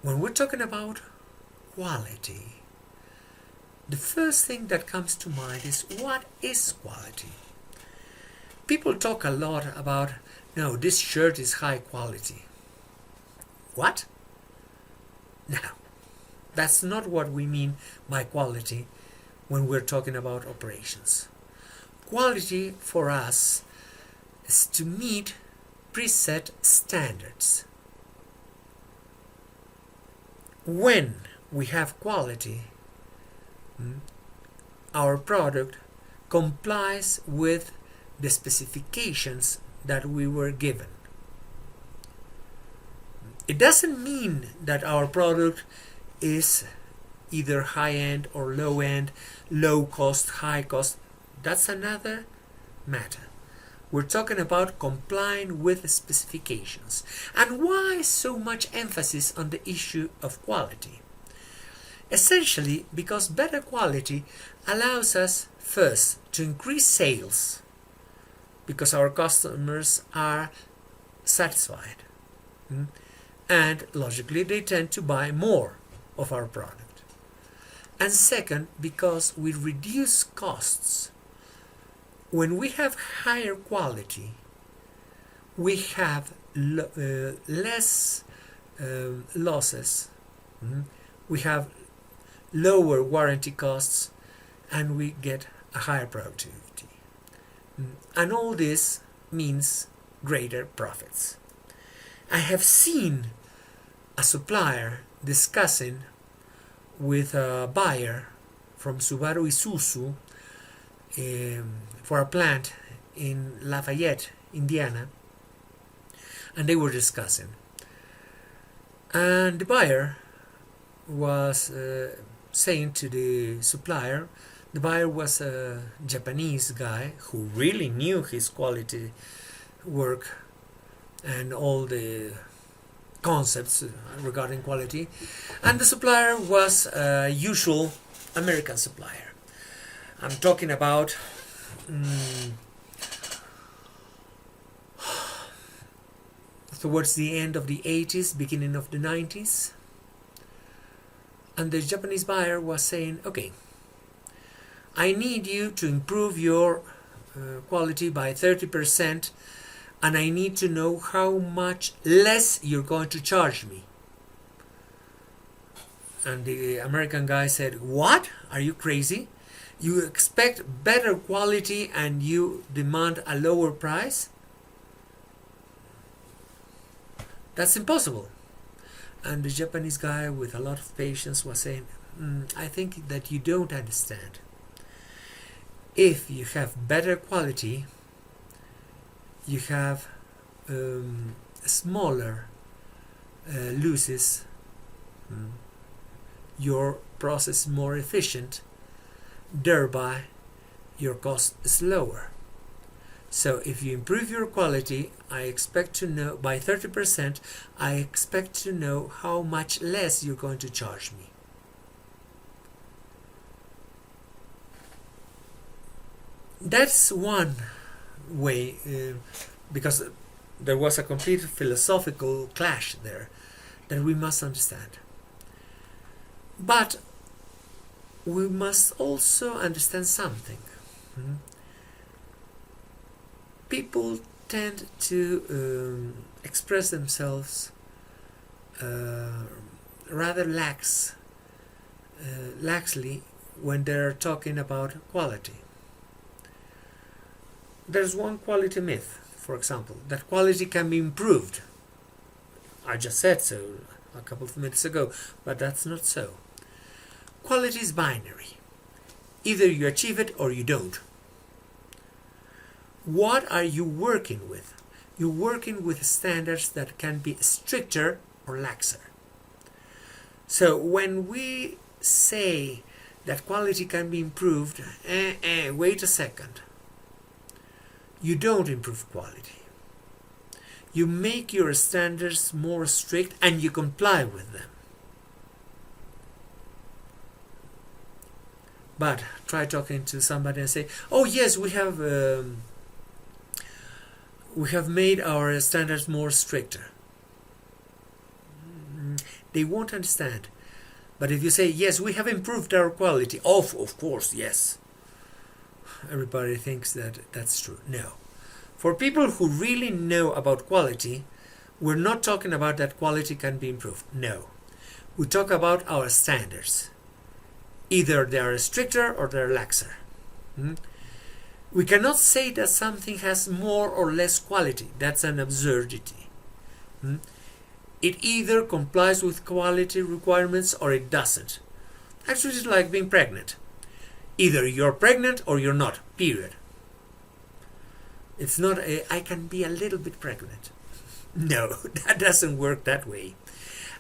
When we're talking about quality, the first thing that comes to mind is, what is quality? People talk a lot about, no, this shirt is high quality. What? No, that's not what we mean by quality when we're talking about operations. Quality for us is to meet preset standards. When we have quality, our product complies with the specifications that we were given. It doesn't mean that our product is either high-end or low-end, low cost, high cost. That's another matter. We're talking about complying with specifications. And why so much emphasis on the issue of quality? Essentially because better quality allows us first to increase sales because our customers are satisfied. And logically they tend to buy more of our product. And second, because we reduce costs. When we have higher quality, we have less losses, we have lower warranty costs, and we get a higher productivity. And all this means greater profits. I have seen a supplier discussing with a buyer from Subaru Isuzu for a plant in Lafayette, Indiana, and they were discussing. And the buyer was saying to the supplier, the buyer was a Japanese guy who really knew his quality work and all the concepts regarding quality, and the supplier was a usual American supplier. I'm talking about towards the end of the 80s, beginning of the 90s, and the Japanese buyer was saying, okay, I need you to improve your quality by 30%, and I need to know how much less you're going to charge me. And the American guy said, what? Are you crazy? You expect better quality and you demand a lower price? That's impossible. And the Japanese guy, with a lot of patience, was saying, I think that you don't understand. If you have better quality, you have smaller losses, your process more efficient, thereby your cost is lower. So if you improve your quality, I expect to know by 30%, I expect to know how much less you're going to charge me. That's one way, because there was a complete philosophical clash there that we must understand. But we must also understand something. People tend to express themselves rather laxly when they're talking about quality. There's one quality myth, for example, that quality can be improved. I just said so a couple of minutes ago, but that's not so. Quality is binary. Either you achieve it or you don't. What are you working with? You're working with standards that can be stricter or laxer. So when we say that quality can be improved, wait a second. You don't improve quality. You make your standards more strict and you comply with them. But try talking to somebody and say, oh yes, we have made our standards more stricter. they won't understand. But if you say, yes, we have improved our quality, of course, yes. Everybody thinks that that's true. No. For people who really know about quality, we're not talking about that quality can be improved. No. We talk about our standards. Either they are stricter or they're laxer. We cannot say that something has more or less quality. That's an absurdity. It either complies with quality requirements or it doesn't. Actually, it's like being pregnant. Either you're pregnant or you're not, period. It's not I can be a little bit pregnant. No, that doesn't work that way.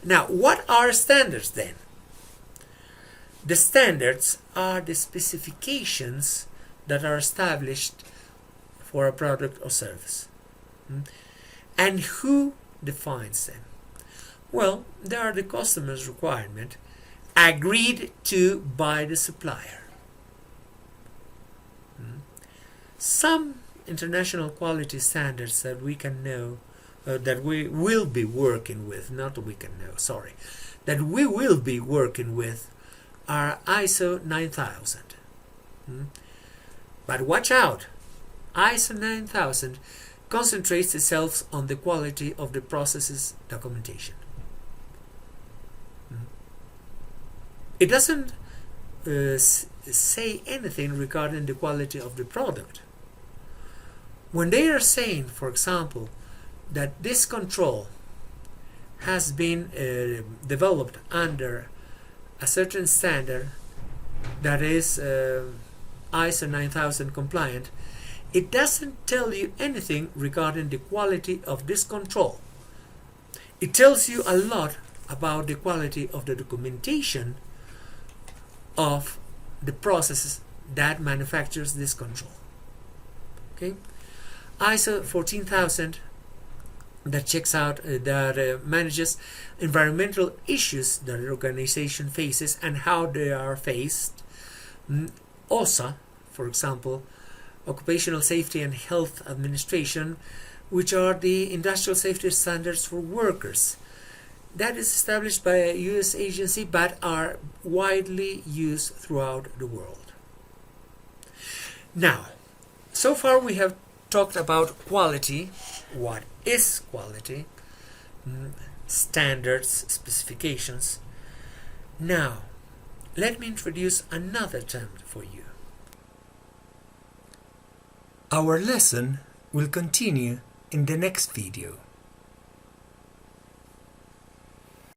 Now, what are standards then? The standards are the specifications that are established for a product or service. And who defines them? Well, they are the customer's requirement agreed to by the supplier. Some international quality standards that we can know, that we will be working with, not we can know, sorry, that we will be working with are ISO 9000. But watch out, ISO 9000 concentrates itself on the quality of the process's documentation. It doesn't say anything regarding the quality of the product. When they are saying, for example, that this control has been developed under a certain standard that is ISO 9000 compliant, it doesn't tell you anything regarding the quality of this control. It tells you a lot about the quality of the documentation of the processes that manufactures this control. Okay, ISO 14000 that checks out that manages environmental issues that an organization faces and how they are faced. OSA, for example, Occupational Safety and Health Administration, which are the industrial safety standards for workers. That is established by a US agency but are widely used throughout the world. Now, so far we have talked about quality, what is quality, standards, specifications. Now, let me introduce another term for you. Our lesson will continue in the next video.